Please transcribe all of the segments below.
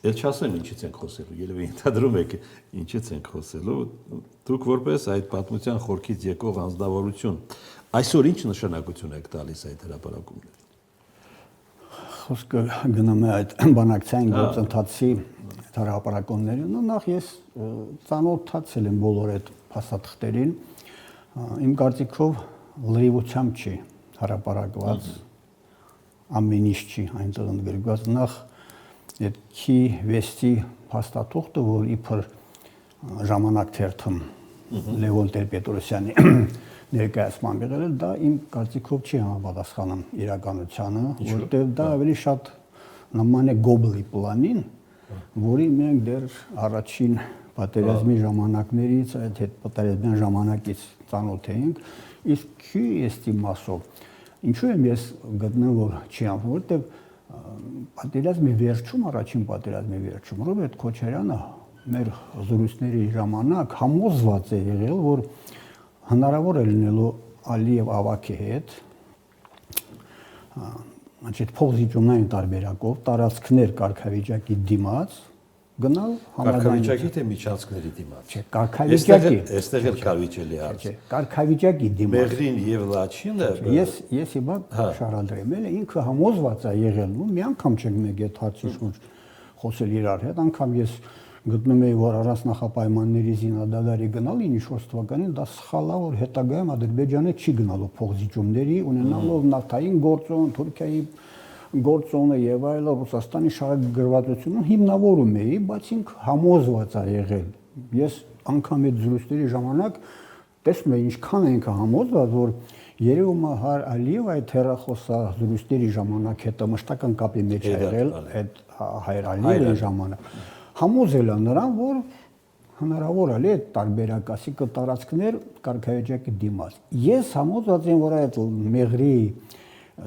Էլ չասեմ ինչից ենք խոսելու, երևի ենթադրում եք ինչից ենք խոսելու, դուք որպես այդ պատմության խորքից եկող անձնավորություն, այսօր ինչ նշանակություն եք տալիս այդ հրապարակումներին։ Խոսքը գնում է այդ բանակցային գործընթացի հրապարակումներին, նախ ես ծանոթացել եմ բոլոր այդ փաստաթղթերին, իմ կարծիքով լրիվությամբ չի հրապարակված, ամեն ինչ չի այնտեղ ընդգրկված, նախ այդ Քի Վեստի փաստաթուղթը, որ իբր ժամանակ թերթում Լևոն Տեր-Պետրոսյանի ներկայացման եղել է, դա իմ կարծիքով չի համապատասխանում իրականությանը, որտեղ դա ավելի շատ նման է Գոբլի պլանին, որի մենք դեռ առաջին պատերազմի ժամանակներից, այդ հետպատերազմյան ժամանակից ծանոթ էինք, իսկ Քի Վեստի մասով ինչու եմ ես գտնում, որ չի ամփոփ, որտեղ պատերազմի վերջում, առաջին պատերազմի վերջում Ռոբերտ Քոչարյանը մեր զրույցների ժամանակ համոզված է եղել, որ հնարավոր է լինելու Ալիև Ավագի հետ այդ փոխզիջումային տարբերակով տարածքներ կարգավիճակի դիմաց գնալ կարգավիճակի թե միջանցքների դիմաց։ Չէ, կարգավիճակի։ Այստեղ էլ կարիճելի է հարց։ Չէ, կարգավիճակի դիմաց։ Մեղրին եւ Լաչինը Ես հիմա շարադրեմ, էլ ինքը համոզված է եղել, ու մի անգամ չենք մեկ այդ հարցի շուրջ խոսել իրար հետ, անգամ ես գտնում եի, որ առանց նախապայմանների զինադադարի գնալ 94 թվականին դա սխալ է, որ հետագայում Ադրբեջանը չի գնալու փոխզիջումների, ունենալով նավթային գործոն, Թուրքիայի գործոնը եւ այլը Ռուսաստանի շահագրգռվածությունը հիմնավորում էի, բայց ինքը համոզված է եղել։ Ես անգամ այդ զրույցների ժամանակ տեսնում եմ ինչքան է ինքը համոզված, որ երևում է Հար Ալիև այդ հեռախոսազրույցների ժամանակ հետո մշտական կապի մեջ է եղել այդ Հայր Ալիևի ժամանակ։ Համոզել է նրան, որ հնարավոր է այդ տարբերակ, ասիկա տարածքներ կարգավիճակի դիմաց։ Ես համոզված եմ, որ այդ Մեղրի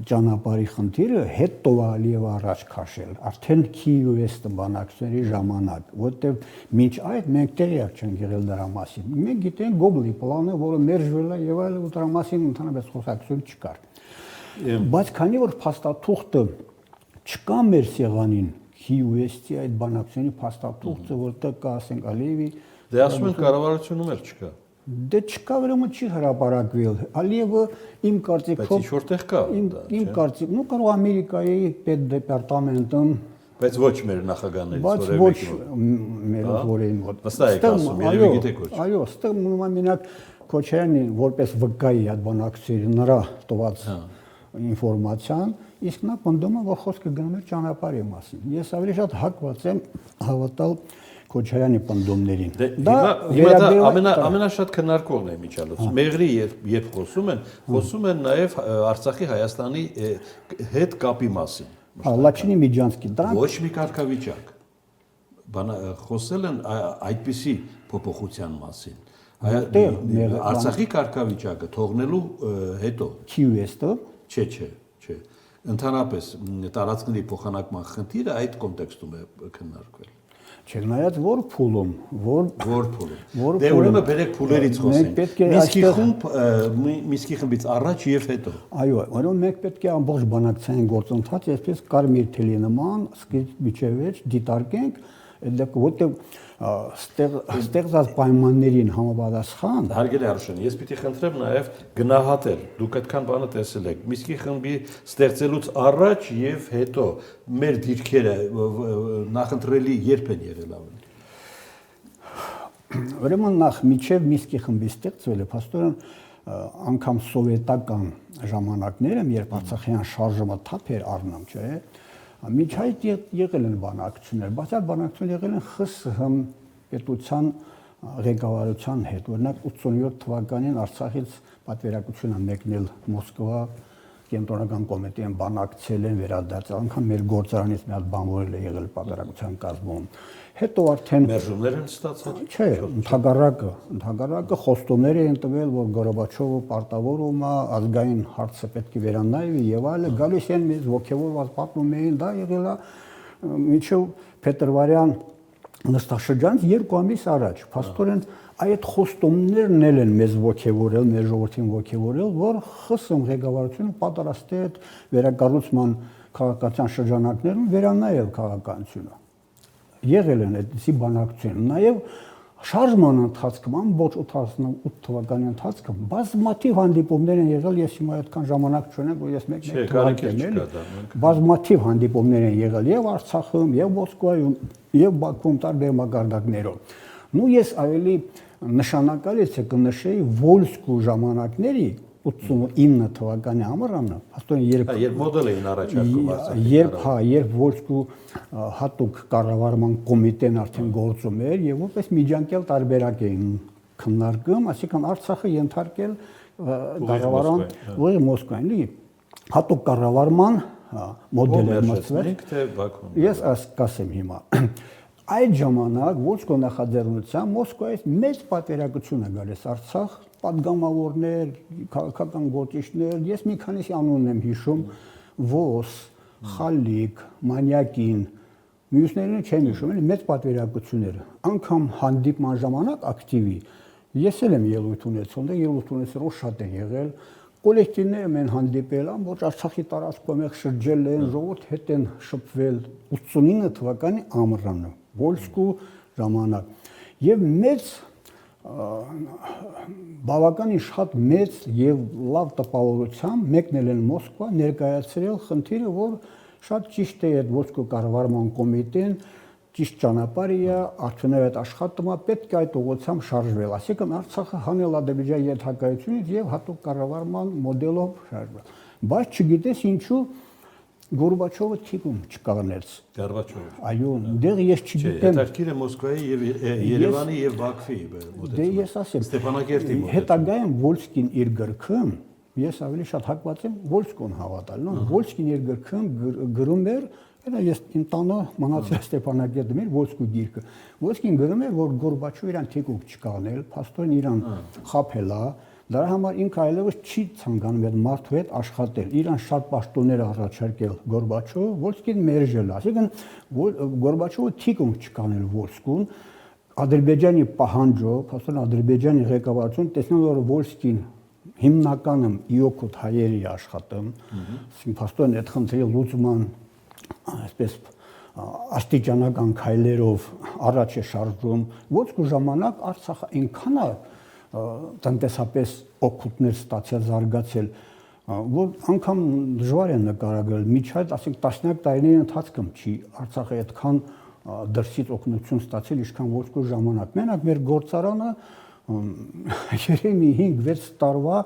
ճանապարհի խնդիրը հետո Ալիև առաջ քաշել, արդեն Քիևստը բանակցությունների ժամանակ, որտեղ մինչ այդ մենք տեղյակ չենք եղել դրա մասին։ Մենք գիտենք Գոբլի պլանը, որը մերժվել է եւ այլն, դրա մասին ընդհանրապես խոսակցություն չկար։ Բայց քանի որ փաստաթուղթը չկա մեր սեղանին, Քիևստի այդ բանակցությունների փաստաթուղթը, որտեղ կա, ասենք Ալիևի Դե ասում են կառավարությունում էլ չկա։ Դե չկա, ուրեմն չի հրապարակվել։ Ալիևը իմ կարծիքով Բայց ինչ-որտեղ կա։ Իմ կարծիքով, նո կարող Ամերիկայի պետդեպարտամենտում, բայց ոչ մեր նախագահներից, բայց ոչ մեր որեին մոտ։ Վստահ եք ասում, երևի գիտեք ոչ։ Այո, ստեղ մենակ Քոչարյանին որպես վկայի այդ բանակցությունների նրա տված ինֆորմացիան, իսկ նա պնդում է, որ խոսքը գնում է ճանապարհի մասին։ Ես ավելի շատ հակված եմ հավատալ Քոչարյանի պնդումներին։ Դա ամենաշատ քննարկողն է միջալոց։ Մեղրի երբ խոսում են նաև Արցախի Հայաստանի հետ կապի մասին։ Լաչինի Միջանցքի դրանք ոչ մի կարգավիճակ։ Խոսել են այդպիսի փոփոխության մասին։ Արցախի կարգավիճակը թողնելու հետո Քիևստը Չէ։ Ընդհանրապես տարածքների փոխանակման խնդիրը այդ կոնտեքստում է քննարկվել։ Չնայած որ փուլում, որ փուլում։ Դե ուրեմն բերեք փուլերից խոսենք։ Միսկի խմբից առաջ եւ հետո։ Այո, ուրեմն մենք պետք է ամբողջ բանակցային գործընթացը այսպես կարմիր թելի նման սկիզբ միջև վերջ դիտարկենք, որտեղ ստեղծած պայմաններին համապատասխան։ Հարգելի Արշեն, ես պիտի խնդրեմ նաև գնահատել։ Դուք այդքան բանը տեսել եք։ Միսկի խմբի ստեղծելուց առաջ եւ հետո մեր դիրքերը նախընտրելի երբ են եղել ավելի։ Ուրեմն նախ միջև Միսկի խմբի ստեղծվելը փաստորեն անգամ սովետական ժամանակներում, երբ Արցախյան շարժումը թափ էր առնում, չէ՞։ Միջ այդ եղել են բանակցություններ, բայց այդ բանակցությունները եղել են ԽՍՀՄ պետության ղեկավարության հետ։ Օրինակ 87 թվականին Արցախից պատվիրակություն են մեկնել Մոսկվա, կենտրոնական կոմիտեին բանակցել են, վերադարձել, անգամ մեր գործարանից մի հատ բանվորել է եղել պատվիրակության կազմում։ Հետո արդեն մերժումներ են ստացել։ Չէ, ընդհանրակը խոստումներ են տվել, որ Գորբաչովը պարտավորում է ազգային հարցը պետք է վերանայվի եւ այլն, գալիս են մեզ ողջավորված պատմում էին, դա եղել է մինչև փետրվարյան նստաշրջանից 2 ամիս առաջ։ Փաստորեն այդ խոստումներն են մեզ ողջավորել, մեր ժողովրդին ողջավորել, որ ԽՍՀՄ ղեկավարությունը պատրաստ է վերակառուցման քաղաքացիական շրջանակներում վերանայել քաղաքականությունը։ եղել են այդպիսի բանակցություն։ Նաև շարժման ընթացքում ամբողջ 88 թվականի ընթացքում բազմաթիվ հանդիպումներ են եղել, ես հիմա այդքան ժամանակ չունեմ, որ ես մեկ թվակեմ, բազմաթիվ հանդիպումներ են եղել եւ Արցախում, եւ Մոսկվայում, եւ Բաքվում տարբեր մակարդակներով։ Նու ես ավելի նշանակալից է կնշեի Վոլսկու ժամանակների 89 թվականի ամռանը, աստորեն երբ մոդել էին առաջարկում երբ Վոլսկու հատուկ կառավարման կոմիտեն արդեն գործում էր եւ որպես միջանկյալ տարբերակ էին քննարկում, այսինքն Արցախը ենթարկել կառավարման ուղիղ Մոսկվային, լի հատուկ կառավարման մոդել էր մտցվել։ Ես ասեմ հիմա այդ ժամանակ Վոլսկու նախաձեռնության Մոսկվայից մեծ պատվիրակություն է գալիս Արցախ, պատգամավորներ, քաղաքական գործիչներ, ես մի քանիսի անունն եմ հիշում, Ոս, Խալիկ, Մանյակին, մյուսներին չեմ հիշում, մեծ պատվիրակություններ, անգամ հանդիպման ժամանակ ակտիվի, ես էլ եմ ելույթ ունեցել, ելույթ ունեցել շատ են եղել, կոլեկտիվները մեն հանդիպել, ամբողջ Արցախի տարածքում եղ շրջել են, ժողովուրդ հետ են շփվել 89 թվականի ամռանը, Վոլսկու ժամանակ եւ մեծ բավականին շատ մեծ եւ լավ տպավորությամբ մեկնել են Մոսկվա ներկայացրել խնդիրը, որ շատ ճիշտ է այդ Վոլսկու կառավարման կոմիտեն ճիշտ ճանապարհը է, արդյունավետ աշխատում է, պետք է այդ ուղղությամբ շարժվել, այսինքն Արցախը հանել Ադրբեջանի ենթակայությունից եւ հատուկ կառավարման մոդելով շարժվել, բայց չգիտես ինչու Գորբաչովը թիկում չկանգնեց։ Գորբաչովը։ Այո, դեռ ես չգիտեմ։ Հետաքրքիր է Մոսկվայի եւ Երևանի եւ Բաքվի մոտեցումը։ Դե ես ասեմ, Ստեփանակերտի մոտեցումը։ Հետագայում Վոլսկին իր գրքում, ես ավելի շատ հակված եմ Վոլսկուն հավատալ, նո, Վոլսկին իր գրքում գրում էր, դա ես իմ տանը մնացել Ստեփանակերտում էր Վոլսկու գիրքը։ Վոլսկին գրում էր, որ Գորբաչովը իրան թիկուկ չկանել, փաստորեն իրան խաբել է։ Դրա համար ինքը այլևս չի ցանկանում այդ մարդու հետ աշխատել։ Իրան շատ պաշտոններ առաջարկել Գորբաչովը, Վոլսկին մերժել, այսինքն Գորբաչովը թիկունք չկանել Վոլսկուն, Ադրբեջանի պահանջով, փաստորեն Ադրբեջանի ղեկավարությունը տեսնել որ Վոլսկին հիմնականում իօքոտ հայերի աշխատում, այսինքն փաստորեն այդ խնդրի լուծման այսպես աստիճանական քայլերով առաջ է շարժվում, Վոլսկու ժամանակ Արցախը այնքան է տնտեսապես օգուտներ ստացել, զարգացել, որ անգամ դժվար է նկարագրել, միջայդ, ասենք տասնյակ տարիների ընթացքում չի Արցախը այդքան դրսից օգնություն ստացել, ինչքան Վոլսկու ժամանակ։ Մենակ մեր գործարանը երևի 5-6 տարվա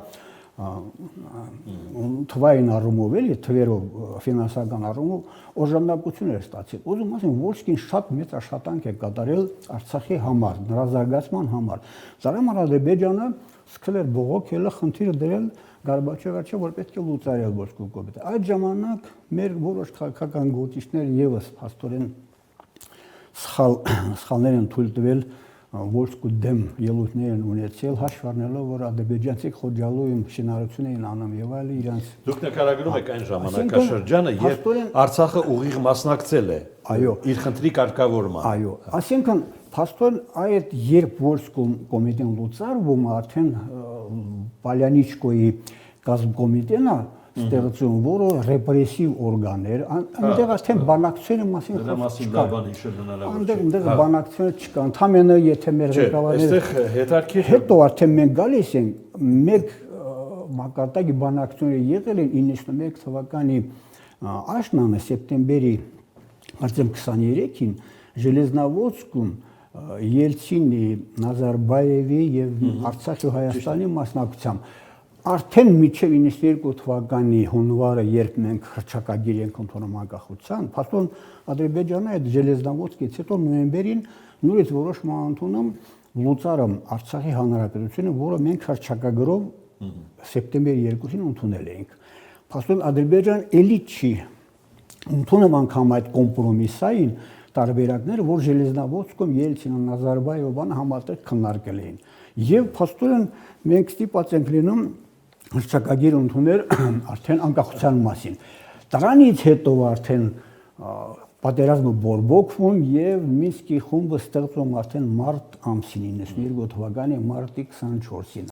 թվային առումով էլի, թվերով ֆինանսական առումով օժանդակություն էր ստացել։ Ուզում ասեմ, Վոլսկին շատ մեծ աշխատանք է կատարել Արցախի համար, նրա զարգացման համար։ Դրա համար Ադրբեջանը սկսել էր բողոքել, խնդիրը դրել Գորբաչովի առաջ, որ պետք է լուծարել Վոլսկու կոմիտեն։ Այդ ժամանակ մեր որոշ քաղաքական գործիչներ եւս փաստորեն սխալներ են թույլ տվել Վոլսկու դեմ ելույթներ են ունեցել, հաշվ առնելով, որ ադրբեջանցիք խոջալու իմ շինարարություն էին անում եւ այլ իրանց։ Դուք նկարագրում եք այն ժամանակաշրջանը, երբ Արցախը ուղիղ մասնակցել է իր խնդրի կարգավորման։ Այո, այսինքն փաստորեն այդ երբ Վոլսկու կոմիտեն լուծարվում, արդեն Պալյանիչկոյի կազմկոմիտենը ստեղծում, որը ռեպրեսիվ օրգան էր, այնտեղ արդեն բանակցությունը մասին այնտեղ բանակցությունը չկա, ընդամենը եթե մեր ղեկավարները հետո արդեն մենք գալիս ենք մեկ մակարդակի բանակցությունները եղել են 91 թվականի աշնանը սեպտեմբերի արդեն 23-ին Ժելեզնավոցկում Ելցինի, Նազարբաևի եւ Արցախի Հայաստանի մասնակցությամբ արդեն մինչև 92 թվականի հունվարը, երբ մենք հռչակագիր ենք ընդունում անկախության, փաստորեն Ադրբեջանը այդ Ժելեզնավոցկից հետո նոյեմբերին նույնիսկ որոշում ընդունում լուծարում Արցախի հանրապետությունը, որը մենք հռչակագրով սեպտեմբերի 2-ին ընդունել էինք։ Փաստորեն Ադրբեջանը էլի չի ընդունում անգամ այդ կոմպրոմիսային տարբերակները, որ Ժելեզնավոցկում Ելցինը, Նազարբաևը բան համատեղ քննարկել էին։ Եվ փաստորեն մենք ստիպված ենք լինում հռչակագիր ընդունել արդեն անկախության մասին։ Դրանից հետո արդեն պատերազմը բորբոքվում եւ Մինսկի խումբը ստեղծվում արդեն մարտ ամսին 92 թվականի մարտի 24-ին։